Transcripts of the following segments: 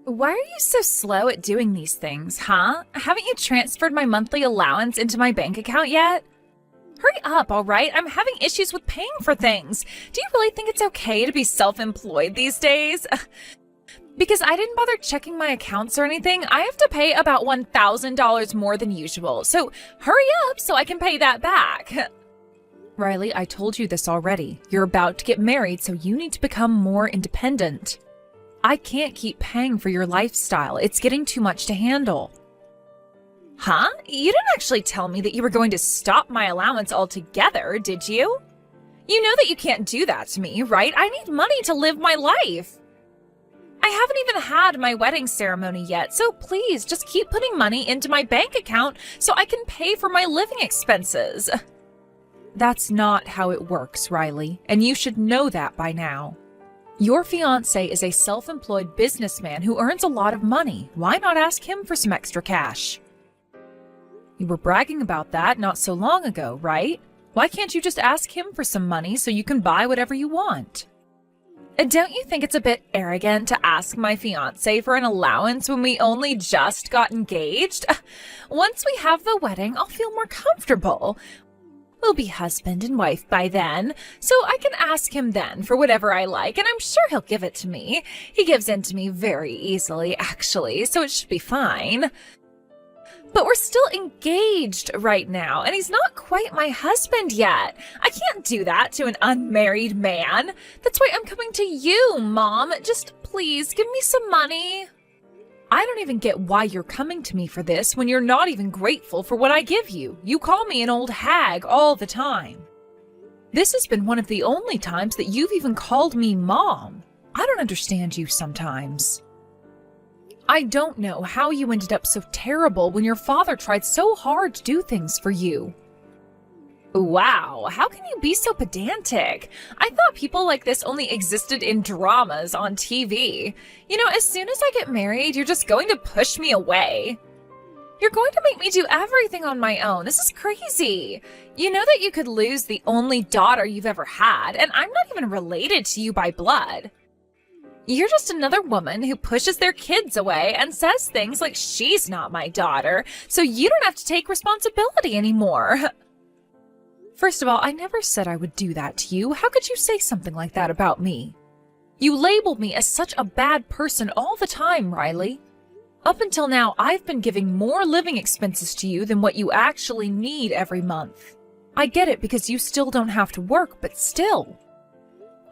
Why are you so slow at doing these things, huh? Haven't you transferred my monthly allowance into my bank account yet? Hurry up, all right? I'm having issues with paying for things. Do you really think it's okay to be self-employed these days? Because I didn't bother checking my accounts or anything, I have to pay about $1,000 more than usual. So hurry up so I can pay that back. Riley, I told you this already. You're about to get married, so you need to become more independent. I can't keep paying for your lifestyle. It's getting too much to handle. Huh? You didn't actually tell me that you were going to stop my allowance altogether, did you? You know that you can't do that to me, right? I need money to live my life. I haven't even had my wedding ceremony yet, so please just keep putting money into my bank account so I can pay for my living expenses. That's not how it works, Riley, and you should know that by now. Your fiancé is a self-employed businessman who earns a lot of money. Why not ask him for some extra cash? You were bragging about that not so long ago, right? Why can't you just ask him for some money so you can buy whatever you want? Don't you think it's a bit arrogant to ask my fiancé for an allowance when we only just got engaged? Once we have the wedding, I'll feel more comfortable. We'll be husband and wife by then, so I can ask him then for whatever I like, and I'm sure he'll give it to me. He gives in to me very easily, actually, so it should be fine. But we're still engaged right now, and he's not quite my husband yet. I can't do that to an unmarried man. That's why I'm coming to you, Mom. Just please give me some money. I don't even get why you're coming to me for this when you're not even grateful for what I give you. You call me an old hag all the time. This has been one of the only times that you've even called me Mom. I don't understand you sometimes. I don't know how you ended up so terrible when your father tried so hard to do things for you. Wow, how can you be so pedantic? I thought people like this only existed in dramas on TV. You know, as soon as I get married, you're just going to push me away. You're going to make me do everything on my own. This is crazy. You know that you could lose the only daughter you've ever had, and I'm not even related to you by blood. You're just another woman who pushes their kids away and says things like she's not my daughter, so you don't have to take responsibility anymore. First of all, I never said I would do that to you. How could you say something like that about me? You labeled me as such a bad person all the time, Riley. Up until now, I've been giving more living expenses to you than what you actually need every month. I get it because you still don't have to work, but still.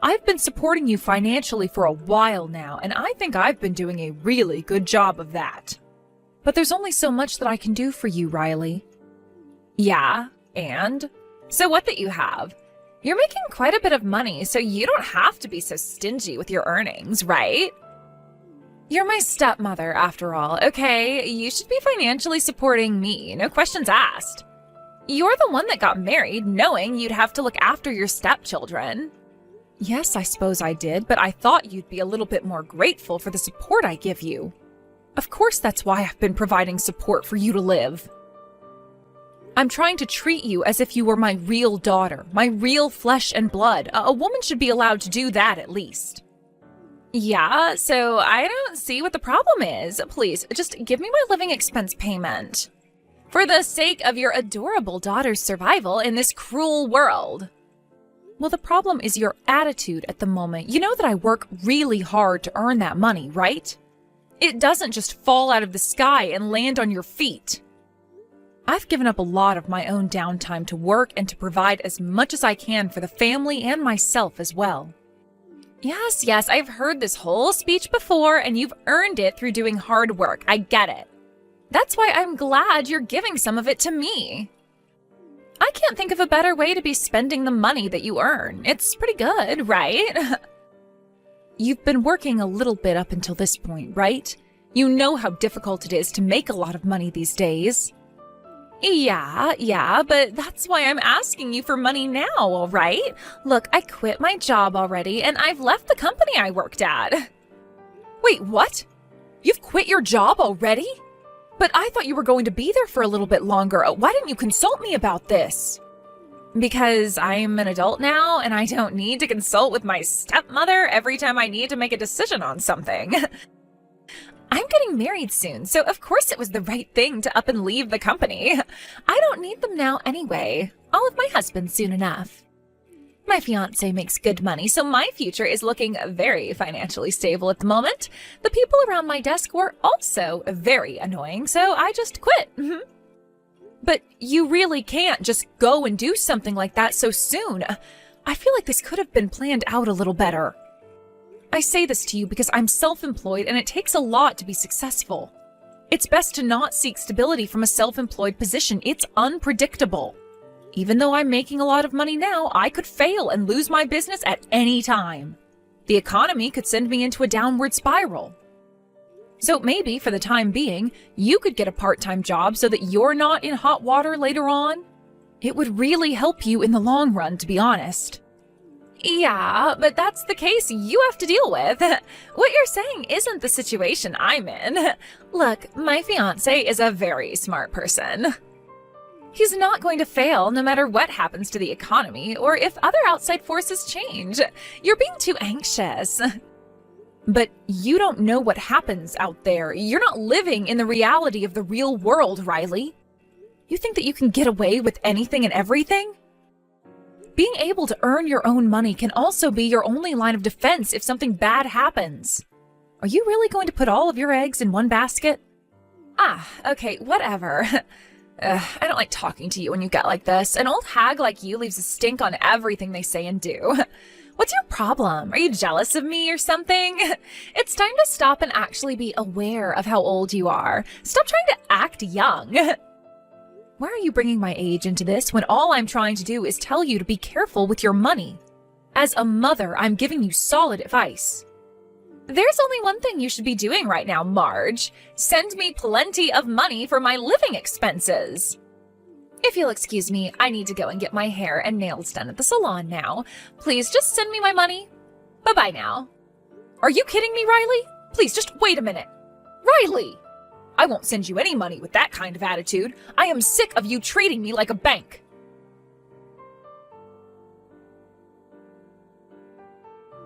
I've been supporting you financially for a while now, and I think I've been doing a really good job of that. But there's only so much that I can do for you, Riley. Yeah, and? So what that you have? You're making quite a bit of money, so you don't have to be so stingy with your earnings, right? You're my stepmother, after all, okay? You should be financially supporting me, no questions asked. You're the one that got married knowing you'd have to look after your stepchildren. Yes, I suppose I did, but I thought you'd be a little bit more grateful for the support I give you. Of course that's why I've been providing support for you to live. I'm trying to treat you as if you were my real daughter, my real flesh and blood. A woman should be allowed to do that at least. Yeah, so I don't see what the problem is. Please, just give me my living expense payment. For the sake of your adorable daughter's survival in this cruel world. Well, the problem is your attitude at the moment. You know that I work really hard to earn that money, right? It doesn't just fall out of the sky and land on your feet. I've given up a lot of my own downtime to work and to provide as much as I can for the family and myself as well. Yes, I've heard this whole speech before, and you've earned it through doing hard work. I get it. That's why I'm glad you're giving some of it to me. I can't think of a better way to be spending the money that you earn. It's pretty good, right? You've been working a little bit up until this point, right? You know how difficult it is to make a lot of money these days. Yeah, but that's why I'm asking you for money now, all right? Look, I quit my job already, and I've left the company I worked at. Wait, what? You've quit your job already? But I thought you were going to be there for a little bit longer. Why didn't you consult me about this? Because I'm an adult now, and I don't need to consult with my stepmother every time I need to make a decision on something. getting married soon, so of course it was the right thing to up and leave the company. I don't need them now anyway. I'll have my husband soon enough. My fiancé makes good money, so my future is looking very financially stable at the moment. The people around my desk were also very annoying, so I just quit. But you really can't just go and do something like that so soon. I feel like this could have been planned out a little better. I say this to you because I'm self-employed and it takes a lot to be successful. It's best to not seek stability from a self-employed position. It's unpredictable. Even though I'm making a lot of money now, I could fail and lose my business at any time. The economy could send me into a downward spiral. So maybe, for the time being, you could get a part-time job so that you're not in hot water later on. It would really help you in the long run, to be honest. Yeah, but that's the case you have to deal with. What you're saying isn't the situation I'm in. Look, my fiancé is a very smart person. He's not going to fail no matter what happens to the economy or if other outside forces change. You're being too anxious. But you don't know what happens out there. You're not living in the reality of the real world, Riley. You think that you can get away with anything and everything? Being able to earn your own money can also be your only line of defense if something bad happens. Are you really going to put all of your eggs in one basket? Okay, whatever. I don't like talking to you when you get like this. An old hag like you leaves a stink on everything they say and do. What's your problem? Are you jealous of me or something? It's time to stop and actually be aware of how old you are. Stop trying to act young. Why are you bringing my age into this when all I'm trying to do is tell you to be careful with your money? As a mother, I'm giving you solid advice. There's only one thing you should be doing right now, Marge. Send me plenty of money for my living expenses. If you'll excuse me, I need to go and get my hair and nails done at the salon now. Please just send me my money. Bye-bye now. Are you kidding me, Riley? Please just wait a minute. Riley! I won't send you any money with that kind of attitude. I am sick of you treating me like a bank.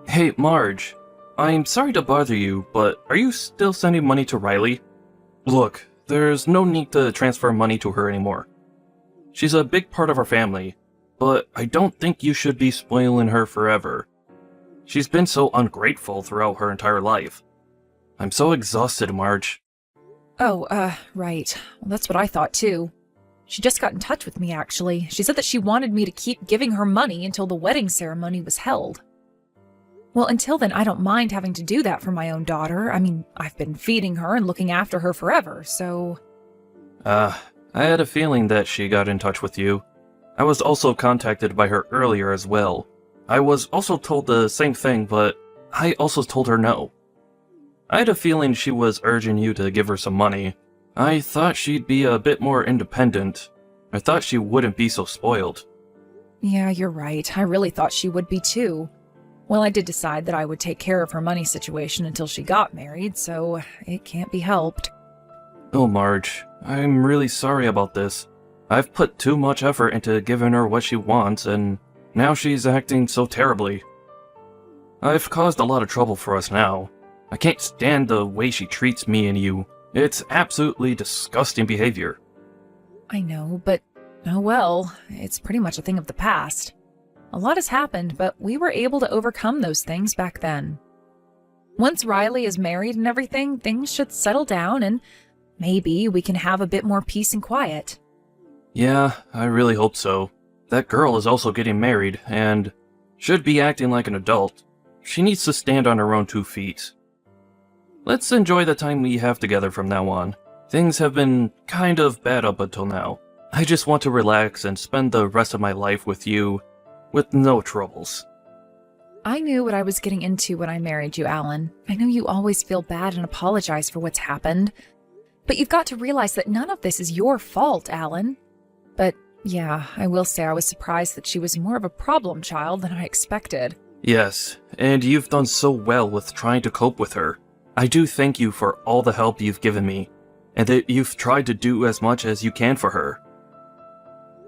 Hey, Marge. I'm sorry to bother you, but are you still sending money to Riley? Look, there's no need to transfer money to her anymore. She's a big part of our family, but I don't think you should be spoiling her forever. She's been so ungrateful throughout her entire life. I'm so exhausted, Marge. Oh, right. Well, that's what I thought too. She just got in touch with me, actually. She said that she wanted me to keep giving her money until the wedding ceremony was held. Well, until then, I don't mind having to do that for my own daughter. I mean, I've been feeding her and looking after her forever, so... I had a feeling that she got in touch with you. I was also contacted by her earlier as well. I was also told the same thing, but I also told her no. I had a feeling she was urging you to give her some money. I thought she'd be a bit more independent. I thought she wouldn't be so spoiled. Yeah, you're right. I really thought she would be too. Well, I did decide that I would take care of her money situation until she got married, so it can't be helped. Oh, Marge, I'm really sorry about this. I've put too much effort into giving her what she wants, and now she's acting so terribly. I've caused a lot of trouble for us now. I can't stand the way she treats me and you. It's absolutely disgusting behavior. I know, but oh well, it's pretty much a thing of the past. A lot has happened, but we were able to overcome those things back then. Once Riley is married and everything, things should settle down and maybe we can have a bit more peace and quiet. Yeah, I really hope so. That girl is also getting married and should be acting like an adult. She needs to stand on her own 2 feet. Let's enjoy the time we have together from now on. Things have been kind of bad up until now. I just want to relax and spend the rest of my life with you, with no troubles. I knew what I was getting into when I married you, Alan. I know you always feel bad and apologize for what's happened. But you've got to realize that none of this is your fault, Alan. But yeah, I will say I was surprised that she was more of a problem child than I expected. Yes, and you've done so well with trying to cope with her. I do thank you for all the help you've given me, and that you've tried to do as much as you can for her.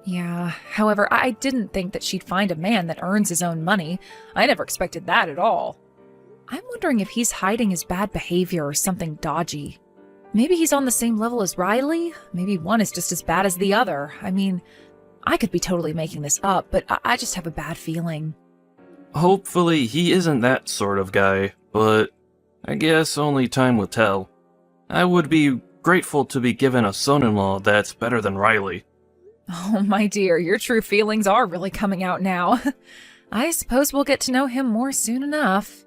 Yeah, however, I didn't think that she'd find a man that earns his own money. I never expected that at all. I'm wondering if he's hiding his bad behavior or something dodgy. Maybe he's on the same level as Riley. Maybe one is just as bad as the other. I mean, I could be totally making this up, but I just have a bad feeling. Hopefully he isn't that sort of guy, but I guess only time will tell. I would be grateful to be given a son-in-law that's better than Riley. Oh, my dear, your true feelings are really coming out now. I suppose we'll get to know him more soon enough.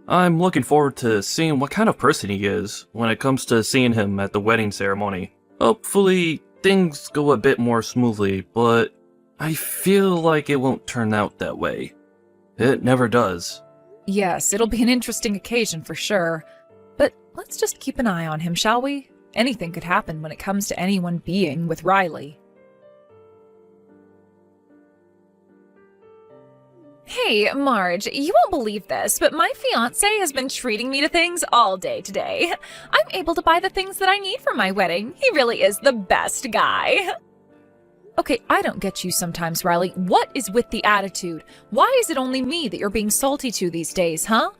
I'm looking forward to seeing what kind of person he is when it comes to seeing him at the wedding ceremony. Hopefully, things go a bit more smoothly, but I feel like it won't turn out that way. It never does. Yes, it'll be an interesting occasion for sure. But let's just keep an eye on him, shall we? Anything could happen when it comes to anyone being with Riley. Hey, Marge, you won't believe this, but my fiancé has been treating me to things all day today. I'm able to buy the things that I need for my wedding. He really is the best guy. Okay, I don't get you sometimes, Riley. What is with the attitude? Why is it only me that you're being salty to these days, huh?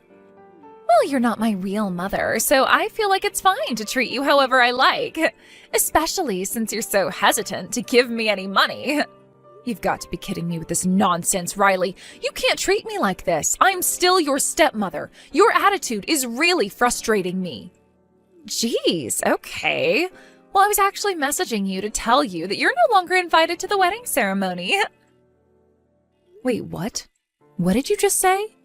Well, you're not my real mother, so I feel like it's fine to treat you however I like. Especially since you're so hesitant to give me any money. You've got to be kidding me with this nonsense, Riley. You can't treat me like this. I'm still your stepmother. Your attitude is really frustrating me. Jeez, okay. Well, I was actually messaging you to tell you that you're no longer invited to the wedding ceremony. Wait, what? What did you just say?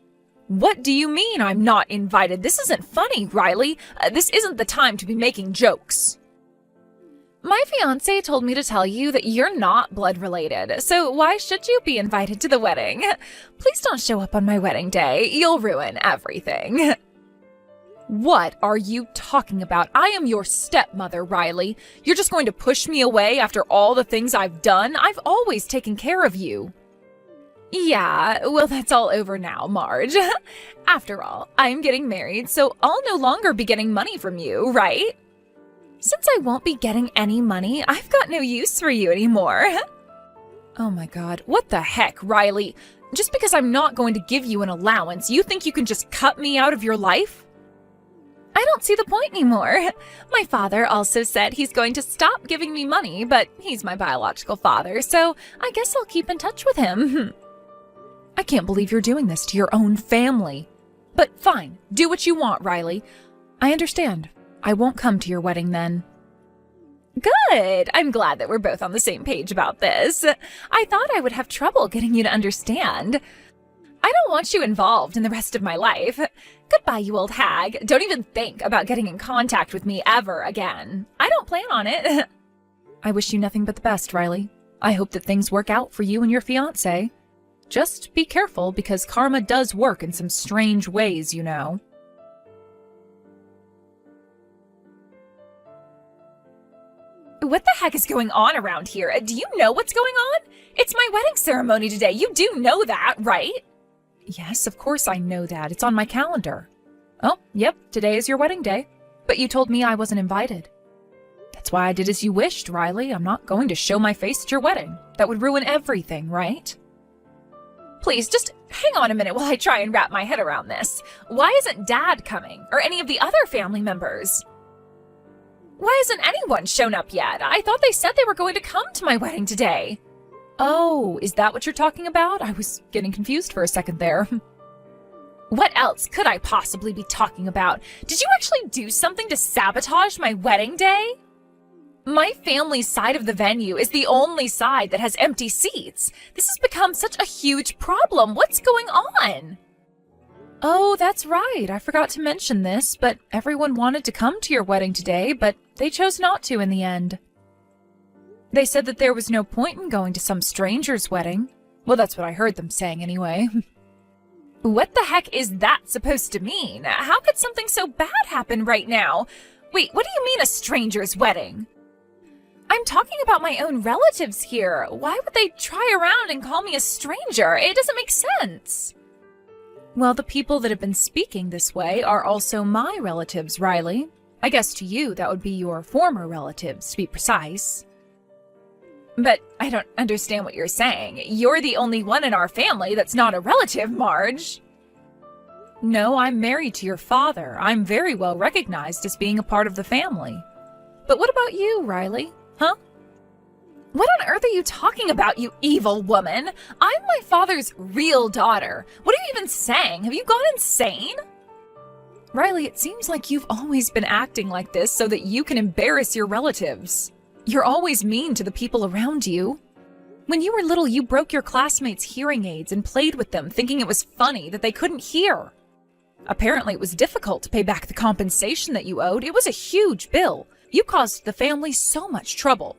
What do you mean I'm not invited? This isn't funny, Riley. This isn't the time to be making jokes. My fiancé told me to tell you that you're not blood related, so why should you be invited to the wedding? Please don't show up on my wedding day. You'll ruin everything. What are you talking about? I am your stepmother, Riley. You're just going to push me away after all the things I've done? I've always taken care of you. Yeah, well, that's all over now, Marge. After all, I'm getting married, so I'll no longer be getting money from you, right? Since I won't be getting any money, I've got no use for you anymore. Oh my god, what the heck, Riley? Just because I'm not going to give you an allowance, you think you can just cut me out of your life? I don't see the point anymore. My father also said he's going to stop giving me money, but he's my biological father, so I guess I'll keep in touch with him. I can't believe you're doing this to your own family. But fine, do what you want, Riley. I understand. I won't come to your wedding then. Good! I'm glad that we're both on the same page about this. I thought I would have trouble getting you to understand. I don't want you involved in the rest of my life. Goodbye, you old hag. Don't even think about getting in contact with me ever again. I don't plan on it. I wish you nothing but the best, Riley. I hope that things work out for you and your fiancé. Just be careful, because karma does work in some strange ways, you know. What the heck is going on around here? Do you know what's going on? It's my wedding ceremony today. You do know that, right? Yes, of course I know that. It's on my calendar. Oh, yep, today is your wedding day. But you told me I wasn't invited. That's why I did as you wished, Riley. I'm not going to show my face at your wedding. That would ruin everything, right? Please, just hang on a minute while I try and wrap my head around this. Why isn't Dad coming? Or any of the other family members? Why hasn't anyone shown up yet? I thought they said they were going to come to my wedding today. Oh, is that what you're talking about? I was getting confused for a second there. What else could I possibly be talking about? Did you actually do something to sabotage my wedding day? My family's side of the venue is the only side that has empty seats. This has become such a huge problem. What's going on? Oh, that's right. I forgot to mention this, but everyone wanted to come to your wedding today, but they chose not to in the end. They said that there was no point in going to some stranger's wedding. Well, that's what I heard them saying anyway. What the heck is that supposed to mean? How could something so bad happen right now? Wait, what do you mean a stranger's wedding? I'm talking about my own relatives here. Why would they try around and call me a stranger? It doesn't make sense. Well, the people that have been speaking this way are also my relatives, Riley. I guess to you, that would be your former relatives, to be precise. But I don't understand what you're saying. You're the only one in our family that's not a relative, Marge. No, I'm married to your father. I'm very well recognized as being a part of the family. But what about you, Riley? Huh? What on earth are you talking about, you evil woman? I'm my father's real daughter. What are you even saying? Have you gone insane? Riley, it seems like you've always been acting like this so that you can embarrass your relatives. You're always mean to the people around you. When you were little, you broke your classmates' hearing aids and played with them, thinking it was funny that they couldn't hear. Apparently, it was difficult to pay back the compensation that you owed. It was a huge bill. You caused the family so much trouble.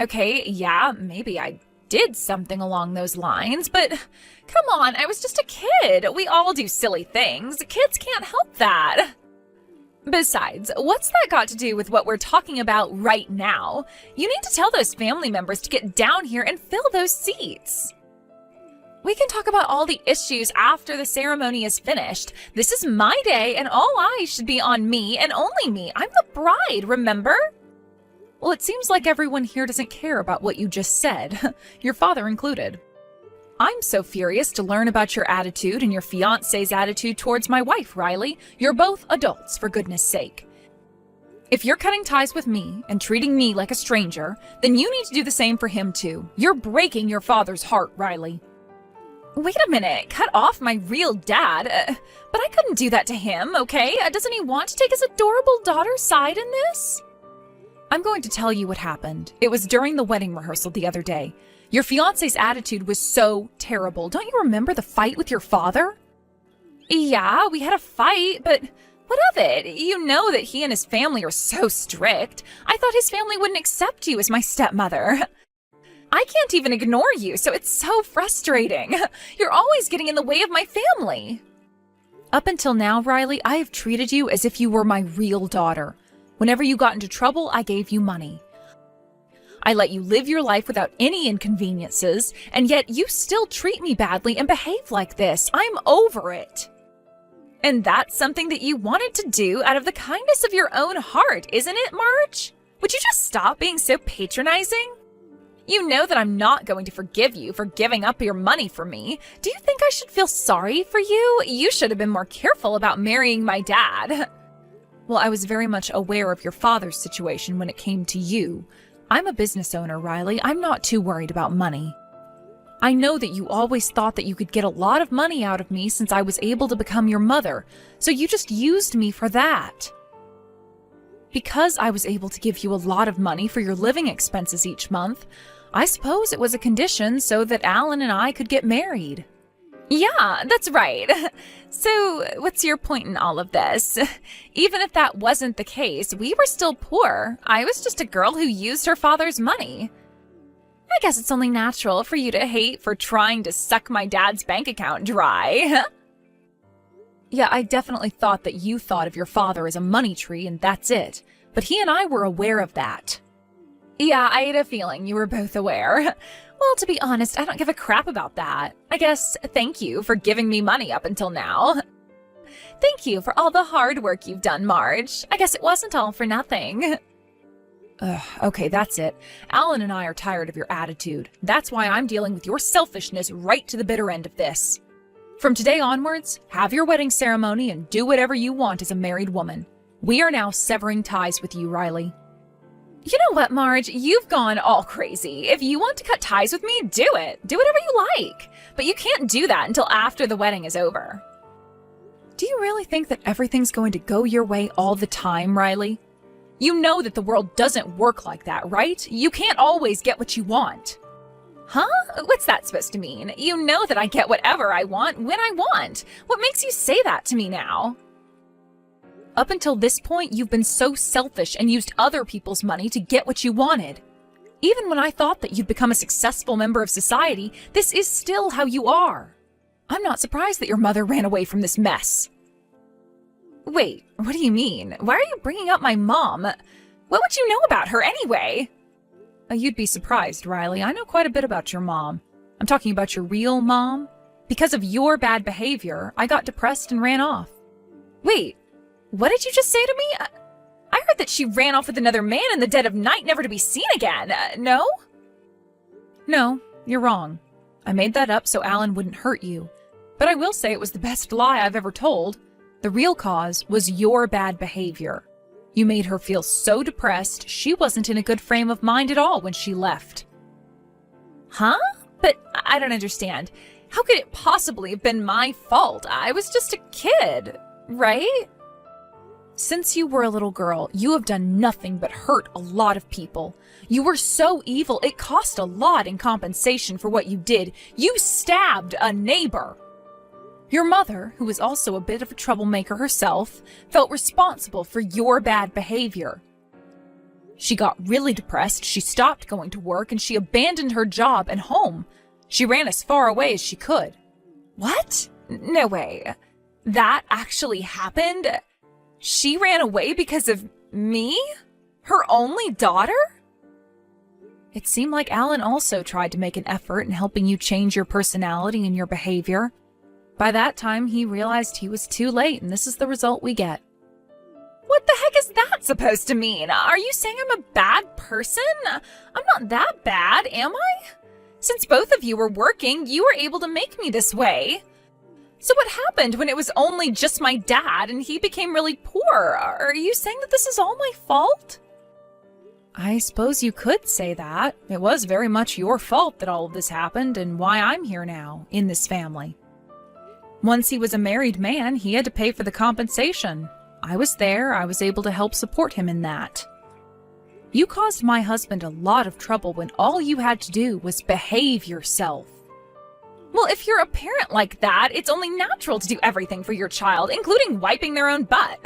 Okay, yeah, maybe I did something along those lines, but come on, I was just a kid. We all do silly things. Kids can't help that. Besides, what's that got to do with what we're talking about right now? You need to tell those family members to get down here and fill those seats. We can talk about all the issues after the ceremony is finished. This is my day, and all eyes should be on me and only me. I'm the bride, remember? Well, it seems like everyone here doesn't care about what you just said, your father included. I'm so furious to learn about your attitude and your fiancé's attitude towards my wife, Riley. You're both adults, for goodness sake. If you're cutting ties with me and treating me like a stranger, then you need to do the same for him too. You're breaking your father's heart, Riley. Wait a minute, cut off my real dad? But I couldn't do that to him, okay? Doesn't he want to take his adorable daughter's side in this? I'm going to tell you what happened. It was during the wedding rehearsal the other day. Your fiancé's attitude was so terrible. Don't you remember the fight with your father? Yeah, we had a fight, but what of it? You know that he and his family are so strict. I thought his family wouldn't accept you as my stepmother. I can't even ignore you, so it's so frustrating. You're always getting in the way of my family. Up until now, Riley, I have treated you as if you were my real daughter. Whenever you got into trouble, I gave you money. I let you live your life without any inconveniences, and yet you still treat me badly and behave like this. I'm over it. And that's something that you wanted to do out of the kindness of your own heart, isn't it, Marge? Would you just stop being so patronizing? You know that I'm not going to forgive you for giving up your money for me. Do you think I should feel sorry for you? You should have been more careful about marrying my dad. Well, I was very much aware of your father's situation when it came to you. I'm a business owner, Riley. I'm not too worried about money. I know that you always thought that you could get a lot of money out of me since I was able to become your mother, so you just used me for that. Because I was able to give you a lot of money for your living expenses each month, I suppose it was a condition so that Alan and I could get married. Yeah, that's right. So, what's your point in all of this? Even if that wasn't the case, we were still poor. I was just a girl who used her father's money. I guess it's only natural for you to hate for trying to suck my dad's bank account dry. Yeah, I definitely thought that you thought of your father as a money tree and that's it. But he and I were aware of that. Yeah, I had a feeling you were both aware. Well, to be honest, I don't give a crap about that. I guess thank you for giving me money up until now. Thank you for all the hard work you've done, Marge. I guess it wasn't all for nothing. Okay, that's it. Alan and I are tired of your attitude. That's why I'm dealing with your selfishness right to the bitter end of this. From today onwards, have your wedding ceremony and do whatever you want as a married woman. We are now severing ties with you, Riley. You know what, Marge? You've gone all crazy. If you want to cut ties with me, do it. Do whatever you like. But you can't do that until after the wedding is over. Do you really think that everything's going to go your way all the time, Riley? You know that the world doesn't work like that, right? You can't always get what you want. Huh? What's that supposed to mean? You know that I get whatever I want when I want. What makes you say that to me now? Up until this point, you've been so selfish and used other people's money to get what you wanted. Even when I thought that you'd become a successful member of society, this is still how you are. I'm not surprised that your mother ran away from this mess. Wait, what do you mean? Why are you bringing up my mom? What would you know about her anyway? You'd be surprised, Riley. I know quite a bit about your mom. I'm talking about your real mom. Because of your bad behavior, I got depressed and ran off. Wait. What did you just say to me? I heard that she ran off with another man in the dead of night, never to be seen again. No? No, you're wrong. I made that up so Alan wouldn't hurt you. But I will say it was the best lie I've ever told. The real cause was your bad behavior. You made her feel so depressed, she wasn't in a good frame of mind at all when she left. Huh? But I don't understand. How could it possibly have been my fault? I was just a kid, right? Since you were a little girl, you have done nothing but hurt a lot of people. You were so evil, it cost a lot in compensation for what you did. You stabbed a neighbor. Your mother, who was also a bit of a troublemaker herself, felt responsible for your bad behavior. She got really depressed, she stopped going to work, and she abandoned her job and home. She ran as far away as she could. What? No way. That actually happened? She ran away because of me? Her only daughter? It seemed like Alan also tried to make an effort in helping you change your personality and your behavior. By that time, he realized he was too late, and this is the result we get. What the heck is that supposed to mean? Are you saying I'm a bad person? I'm not that bad, am I? Since both of you were working, you were able to make me this way. So what happened when it was only just my dad and he became really poor? Are you saying that this is all my fault? I suppose you could say that. It was very much your fault that all of this happened and why I'm here now, in this family. Once he was a married man, he had to pay for the compensation. I was there, I was able to help support him in that. You caused my husband a lot of trouble when all you had to do was behave yourself. Well, if you're a parent like that, it's only natural to do everything for your child, including wiping their own butt.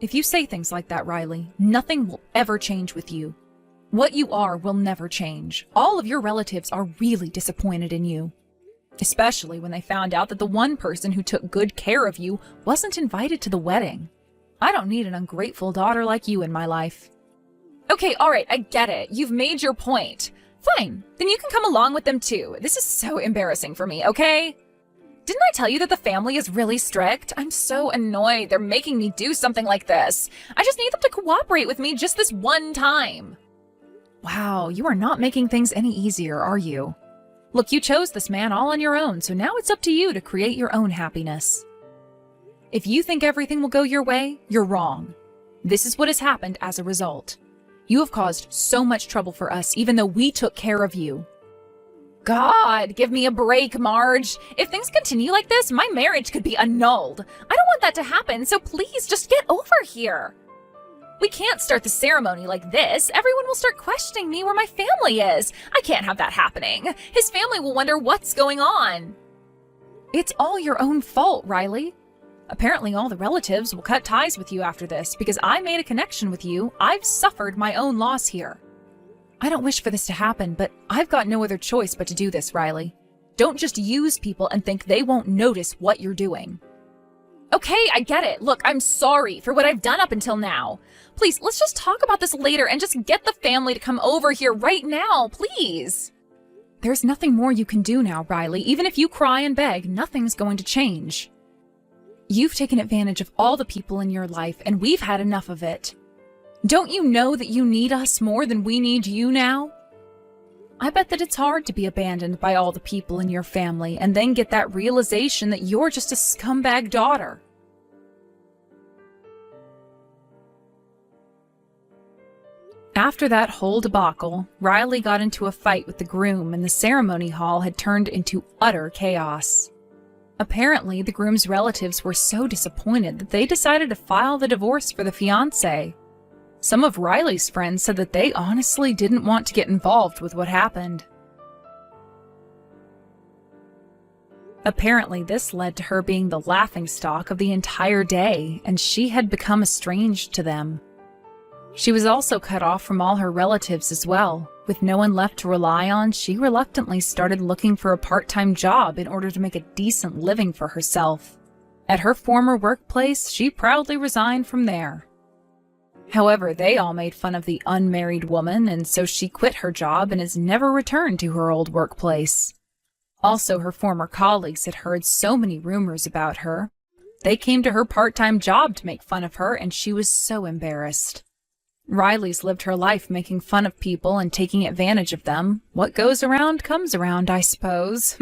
If you say things like that, Riley, nothing will ever change with you. What you are will never change. All of your relatives are really disappointed in you. Especially when they found out that the one person who took good care of you wasn't invited to the wedding. I don't need an ungrateful daughter like you in my life. Okay, alright, I get it. You've made your point. Fine, then you can come along with them too. This is so embarrassing for me, okay? Didn't I tell you that the family is really strict? I'm so annoyed they're making me do something like this. I just need them to cooperate with me just this one time. Wow, you are not making things any easier, are you? Look, you chose this man all on your own, so now it's up to you to create your own happiness. If you think everything will go your way, you're wrong. This is what has happened as a result. You have caused so much trouble for us, even though we took care of you. God, give me a break, Marge. If things continue like this, my marriage could be annulled. I don't want that to happen, so please just get over here. We can't start the ceremony like this. Everyone will start questioning me where my family is. I can't have that happening. His family will wonder what's going on. It's all your own fault, Riley. Apparently all the relatives will cut ties with you after this because I made a connection with you. I've suffered my own loss here. I don't wish for this to happen, but I've got no other choice but to do this, Riley. Don't just use people and think they won't notice what you're doing. Okay, I get it. Look, I'm sorry for what I've done up until now. Please, let's just talk about this later and just get the family to come over here right now, please. There's nothing more you can do now, Riley. Even if you cry and beg, nothing's going to change. You've taken advantage of all the people in your life, and we've had enough of it. Don't you know that you need us more than we need you now? I bet that it's hard to be abandoned by all the people in your family and then get that realization that you're just a scumbag daughter. After that whole debacle, Riley got into a fight with the groom and the ceremony hall had turned into utter chaos. Apparently, the groom's relatives were so disappointed that they decided to file the divorce for the fiancé. Some of Riley's friends said that they honestly didn't want to get involved with what happened. Apparently, this led to her being the laughingstock of the entire day, and she had become estranged to them. She was also cut off from all her relatives as well. With no one left to rely on, she reluctantly started looking for a part-time job in order to make a decent living for herself. At her former workplace, she proudly resigned from there. However, they all made fun of the unmarried woman, and so she quit her job and has never returned to her old workplace. Also, her former colleagues had heard so many rumors about her. They came to her part-time job to make fun of her, and she was so embarrassed. Riley's lived her life making fun of people and taking advantage of them. What goes around comes around, I suppose.